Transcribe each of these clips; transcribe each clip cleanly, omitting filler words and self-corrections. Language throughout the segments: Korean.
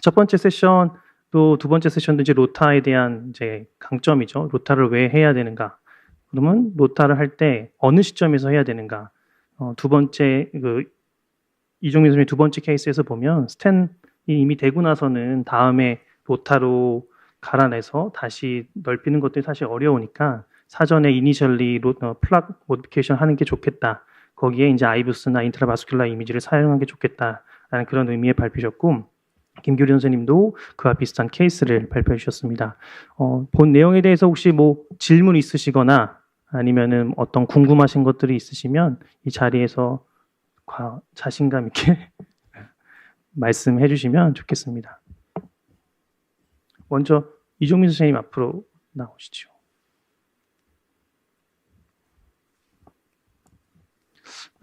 첫 번째 세션 또 두 번째 세션도 이제 로타에 대한 이제 강점이죠. 로타를 왜 해야 되는가? 그러면 로타를 할 때 어느 시점에서 해야 되는가? 두 번째 이종민 선생님 두 번째 케이스에서 보면 스텐이 이미 되고 나서는 다음에 로타로 갈아내서 다시 넓히는 것들이 사실 어려우니까 사전에 이니셜리 플락 모디피케이션 하는 게 좋겠다. 거기에 이제 아이부스나 인트라바스큘라 이미지를 사용하는 게 좋겠다라는 그런 의미의 발표셨고, 김규리 선생님도 그와 비슷한 케이스를 발표해 주셨습니다. 본 내용에 대해서 혹시 뭐 질문 있으시거나 아니면은 어떤 궁금하신 것들이 있으시면 이 자리에서 자신감 있게 말씀해 주시면 좋겠습니다. 먼저 이종민 선생님 앞으로 나오시죠.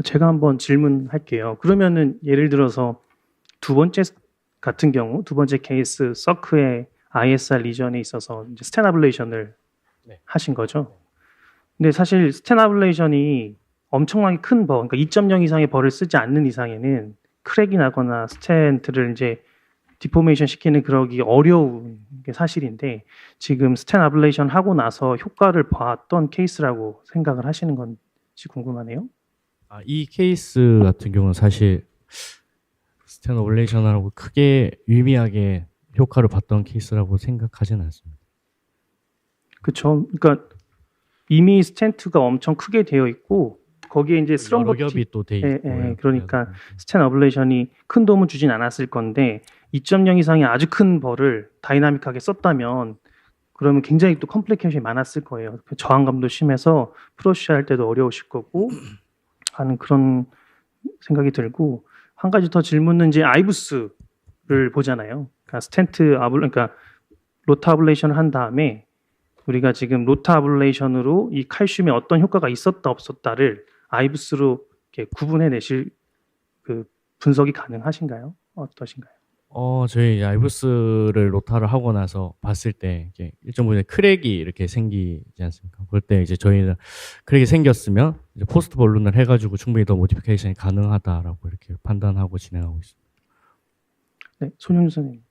제가 한번 질문할게요. 그러면은 예를 들어서 두 번째 같은 경우 두 번째 케이스 서크의 ISR 리전에 있어서 이제 스텐 아블레이션을 하신 거죠. 근데 사실 스텐 아블레이션이 엄청나게 큰 그러니까 2.0 이상의 벌을 쓰지 않는 이상에는 크랙이 나거나 스텐트를 이제 디포메이션 시키는 그러기 어려운 게 사실인데, 지금 스텐 아블레이션 하고 나서 효과를 봤던 케이스라고 생각을 하시는 건지 궁금하네요. 이 케이스 같은 경우는 사실 스텐 아블레이션하고 크게 유의미하게 효과를 봤던 케이스라고 생각하지는 않습니다. 그렇죠. 그러니까 이미 스텐트가 엄청 크게 되어 있고 거기에 이제 여러 겹이 또 돼 있고, 그러니까 스텐 어블레이션이 큰 도움을 주진 않았을 건데 2.0 이상의 아주 큰 벌을 다이나믹하게 썼다면 그러면 굉장히 또 컴플리케이션이 많았을 거예요. 저항감도 심해서 프로시 할 때도 어려우실 거고 하는 그런 생각이 들고, 한 가지 더 질문은 이제 아이부스를 보잖아요. 그러니까 로타 아블레이션을 한 다음에 우리가 지금 로타 아블레이션으로 이 칼슘에 어떤 효과가 있었다 없었다를 아이부스로 이렇게 구분해 내실 그 분석이 가능하신가요? 어떠신가요? 저희 아이부스를 로타를 하고 나서 봤을 때 이게 일정 부분에 크랙이 이렇게 생기지 않습니까? 그럴 때 이제 저희는 크랙이 생겼으면 이제 포스트 볼룬을 해가지고 충분히 더 모디피케이션이 가능하다라고 이렇게 판단하고 진행하고 있습니다. 네, 손윤 선생님.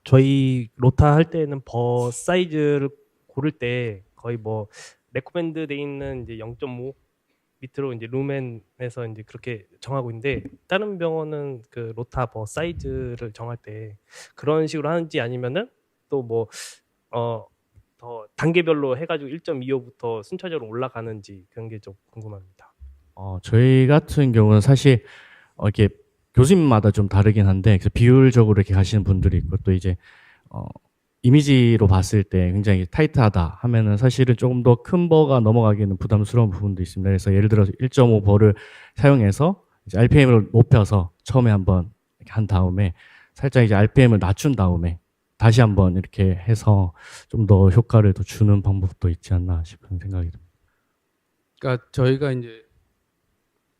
저희 로타 할 때는 버 사이즈를 고를 때 거의 뭐 레코멘드 돼 있는 이제 0.5 밑으로 이제 루멘에서 이제 그렇게 정하고 있는데, 다른 병원은 그 로타 버 사이즈를 정할 때 그런 식으로 하는지 아니면은 또 뭐 더 단계별로 해가지고 1.25부터 순차적으로 올라가는지 그런 게 좀 궁금합니다. 저희 같은 경우는 사실 이렇게 교수님마다 좀 다르긴 한데, 그래서 비율적으로 이렇게 가시는 분들이 있고, 또 이제 이미지로 봤을 때 굉장히 타이트하다 하면은 사실은 조금 더 큰 버가 넘어가기에는 부담스러운 부분도 있습니다. 그래서 예를 들어서 1.5 버를 사용해서 이제 RPM을 높여서 처음에 한번 이렇게 한 다음에 살짝 이제 RPM을 낮춘 다음에 다시 한번 이렇게 해서 좀 더 효과를 더 주는 방법도 있지 않나 싶은 생각이 듭니다. 그러니까 저희가 이제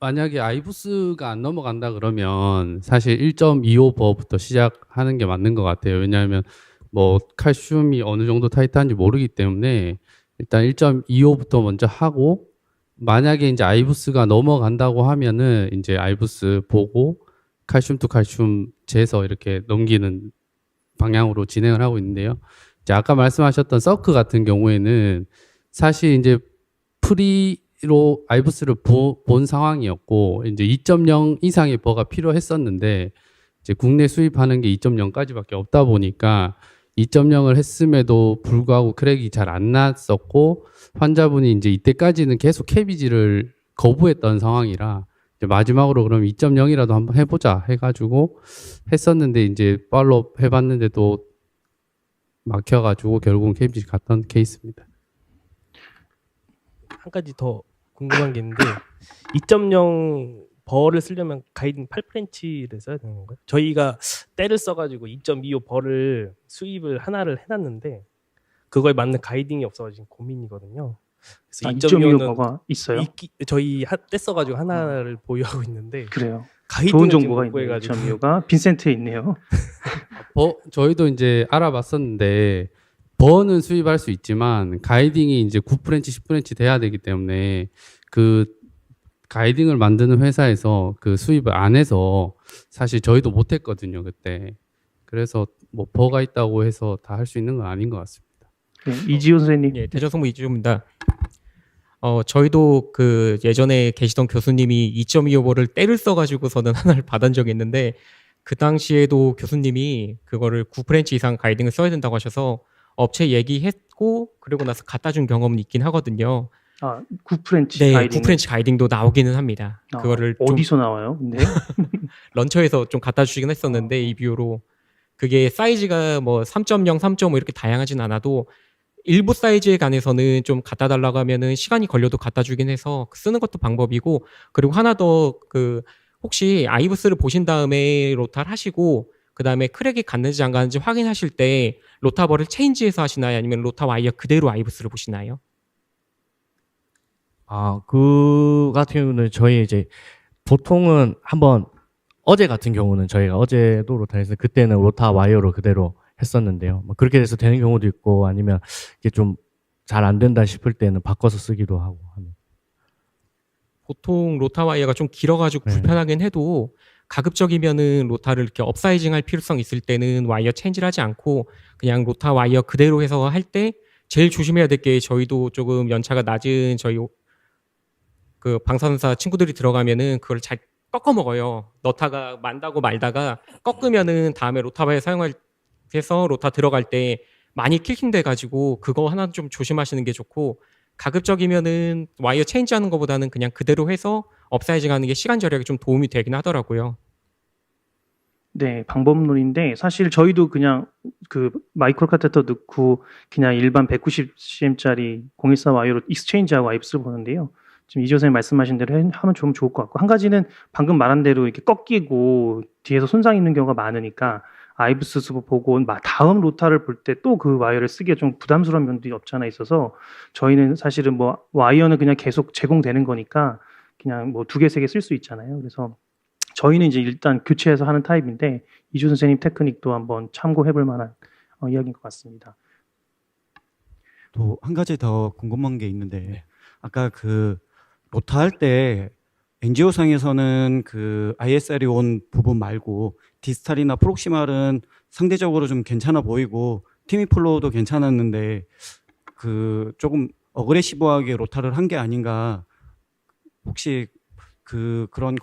만약에 아이부스가 안 넘어간다 그러면 사실 1.25버부터 시작하는 게 맞는 것 같아요. 왜냐하면 뭐 칼슘이 어느 정도 타이트한지 모르기 때문에 일단 1.25부터 먼저 하고, 만약에 이제 아이부스가 넘어간다고 하면은 이제 아이부스 보고 칼슘 투 칼슘 재서 이렇게 넘기는 방향으로 진행을 하고 있는데요. 이제 아까 말씀하셨던 서크 같은 경우에는 사실 이제 프리로 아이부스를 본 상황이었고, 이제 2.0 이상의 버가 필요했었는데 이제 국내 수입하는 게 2.0까지밖에 없다 보니까 2.0을 했음에도 불구하고 크랙이 잘 안 났었고, 환자분이 이제 이때까지는 계속 캐비지를 거부했던 상황이라 이제 마지막으로 그럼 2.0이라도 한번 해보자 해가지고 했었는데, 이제 팔로업 해봤는데 또 막혀가지고 결국은 캐비지 갔던 케이스입니다. 한 가지 더 궁금한 게 있는데 2.0 버를 쓰려면 가이딩 8프렌치를 써야 되는 건가요? 저희가 때를 써가지고 2.25 버를 수입을 하나를 해놨는데 그거에 맞는 가이딩이 없어가지고 고민이거든요. 그래서 2.25 버가 있어요? 저희 때 써가지고 하나를 보유하고 있는데, 그래요. 가이딩을 좋은 지금 정보가 못 있네요. 구해가지고 2.25가 빈센트에 있네요. 저희도 이제 알아봤었는데 버는 수입할 수 있지만 가이딩이 이제 9프렌치, 10프렌치 돼야 되기 때문에 그 가이딩을 만드는 회사에서 그 수입을 안 해서 사실 저희도 못했거든요 그때. 그래서 뭐 버가 있다고 해서 다 할 수 있는 건 아닌 것 같습니다. 네, 이지호 선생님. 예, 대전성모 이주호입니다. 저희도 그 예전에 계시던 교수님이 2.25를 때를 써가지고서는 하나를 받은 적이 있는데 그 당시에도 교수님이 그거를 9프렌치 이상 가이딩을 써야 된다고 하셔서 업체 얘기했고 그리고 나서 갖다 준 경험은 있긴 하거든요. 9프렌치 네, 가이딩. 9프렌치 가이딩도 나오기는 합니다. 그거를 좀 어디서 나와요? 근데 런처에서 좀 갖다 주시긴 했었는데 이 뷰로 그게 사이즈가 뭐 3.0, 3.5 이렇게 다양하진 않아도 일부 사이즈에 관해서는 좀 갖다 달라고 하면은 시간이 걸려도 갖다 주긴 해서 쓰는 것도 방법이고 그리고 하나 더 그 혹시 아이브스를 보신 다음에 로타를 하시고 그 다음에 크랙이 갔는지 안 갔는지 확인하실 때 로타버를 체인지해서 하시나요? 아니면 로타 와이어 그대로 아이브스를 보시나요? 그 같은 경우는 저희 이제 보통은 한번 어제 같은 경우는 저희가 어제도 로타 했어요. 그때는 로타 와이어로 그대로 했었는데요. 뭐 그렇게 돼서 되는 경우도 있고 아니면 이게 좀 잘 안 된다 싶을 때는 바꿔서 쓰기도 하고 합니다. 보통 로타 와이어가 좀 길어가지고 네. 불편하긴 해도 가급적이면은 로타를 이렇게 업사이징 할 필요성 있을 때는 와이어 체인지를 하지 않고 그냥 로타 와이어 그대로 해서 할 때 제일 조심해야 될 게 저희도 조금 연차가 낮은 저희 그 방사선사 친구들이 들어가면은 그걸 잘 꺾어 먹어요. 너타가 만다고 말다가 꺾으면은 다음에 로타 와이어 사용할 해서 로타 들어갈 때 많이 킬킹 돼가지고 그거 하나 좀 조심하시는 게 좋고 가급적이면은 와이어 체인지하는 것보다는 그냥 그대로 해서 업사이징하는 게 시간 절약에 좀 도움이 되긴 하더라고요. 네, 방법론인데 사실 저희도 그냥 그 마이크로 카테터 넣고 그냥 일반 190cm짜리 014 와이어로 익스체인지하고 아이브스를 보는데요. 지금 이지호 선생님 말씀하신 대로 하면 좀 좋을 것 같고 한 가지는 방금 말한 대로 이렇게 꺾이고 뒤에서 손상 있는 경우가 많으니까 아이브스 수보 보고 다음 로타를 볼 때 또 그 와이어를 쓰기가 좀 부담스러운 면도 없지 않아 있어서 저희는 사실은 뭐 와이어는 그냥 계속 제공되는 거니까 그냥 뭐 2개, 3개 쓸 수 있잖아요. 그래서 저희는 이제 일단 교체해서 하는 타입인데 이주 선생님 테크닉도 한번 참고해 볼 만한 이야기인 것 같습니다. 또 한 가지 더 궁금한 게 있는데 아까 그 로타 할 때 NGO 상에서는 그 ISR이 온 부분 말고 디스탈이나 프록시말은 상대적으로 좀 괜찮아 보이고 티미플로우도 괜찮았는데 그 조금 어그레시브하게 로타를 한 게 아닌가. 혹시 그런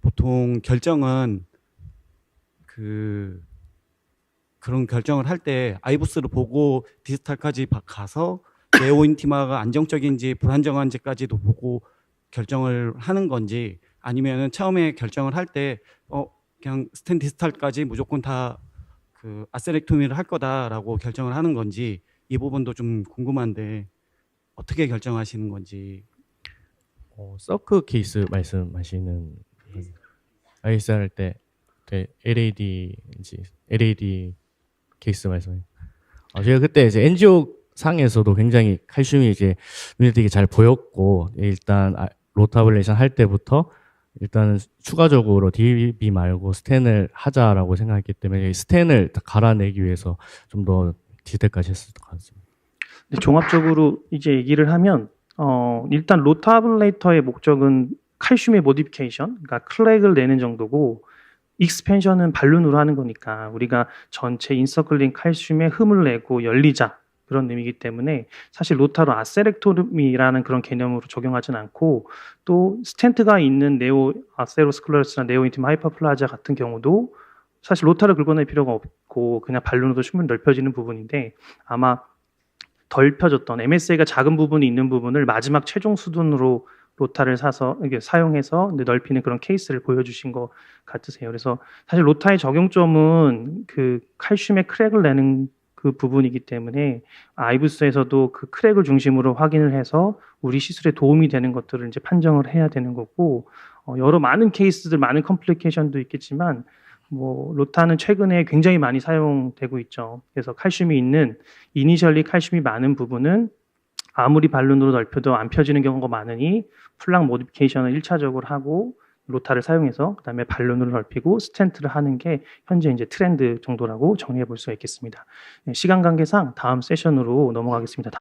보통 결정은 그런 결정을 할 때 아이브스를 보고 디스탈까지 가서 네오 인티마가 안정적인지 불안정한지까지도 보고 결정을 하는 건지 아니면은 처음에 결정을 할 때 그냥 스텐 디스탈까지 무조건 다 그 아세렉토미를 할 거다라고 결정을 하는 건지 이 부분도 좀 궁금한데 어떻게 결정하시는 건지. 서크 케이스 말씀하시는 ISR 할 때 LAD 케이스 말씀해요. 제가 그때 이제 NGO 상에서도 굉장히 칼슘이 이제 눈에 띄게 잘 보였고 일단 로타블레이션 할 때부터 일단은 추가적으로 DB 말고 스텐을 하자라고 생각했기 때문에 스텐을 갈아내기 위해서 좀 더 디테일까지 했을 것 같습니다. 근데 종합적으로 이제 얘기를 하면 일단 로타블레이터의 목적은 칼슘의 모디피케이션, 그러니까 클렉을 내는 정도고 익스펜션은 발룬으로 하는 거니까 우리가 전체 인서클링 칼슘에 흠을 내고 열리자 그런 의미이기 때문에 사실 로타로 아세렉토미라는 그런 개념으로 적용하진 않고 또 스텐트가 있는 네오 아세로스클레로스나 네오 인티마 하이퍼플라자 같은 경우도 사실 로타를 긁어낼 필요가 없고 그냥 발룬으로 충분히 넓혀지는 부분인데 아마 덜 펴졌던 MSA가 작은 부분이 있는 부분을 마지막 최종 수준으로 로타를 사서 이게 사용해서 넓히는 그런 케이스를 보여주신 것 같으세요. 그래서 사실 로타의 적용점은 그 칼슘의 크랙을 내는 그 부분이기 때문에 아이브스에서도 그 크랙을 중심으로 확인을 해서 우리 시술에 도움이 되는 것들을 이제 판정을 해야 되는 거고 여러 많은 케이스들 많은 컴플리케이션도 있겠지만 뭐 로타는 최근에 굉장히 많이 사용되고 있죠. 그래서 칼슘이 있는 이니셜리 칼슘이 많은 부분은 아무리 발룬으로 넓혀도 안 펴지는 경우가 많으니 플락 모디피케이션을 1차적으로 하고 로타를 사용해서 그다음에 발룬으로 넓히고 스텐트를 하는 게 현재 이제 트렌드 정도라고 정리해 볼 수가 있겠습니다. 시간 관계상 다음 세션으로 넘어가겠습니다.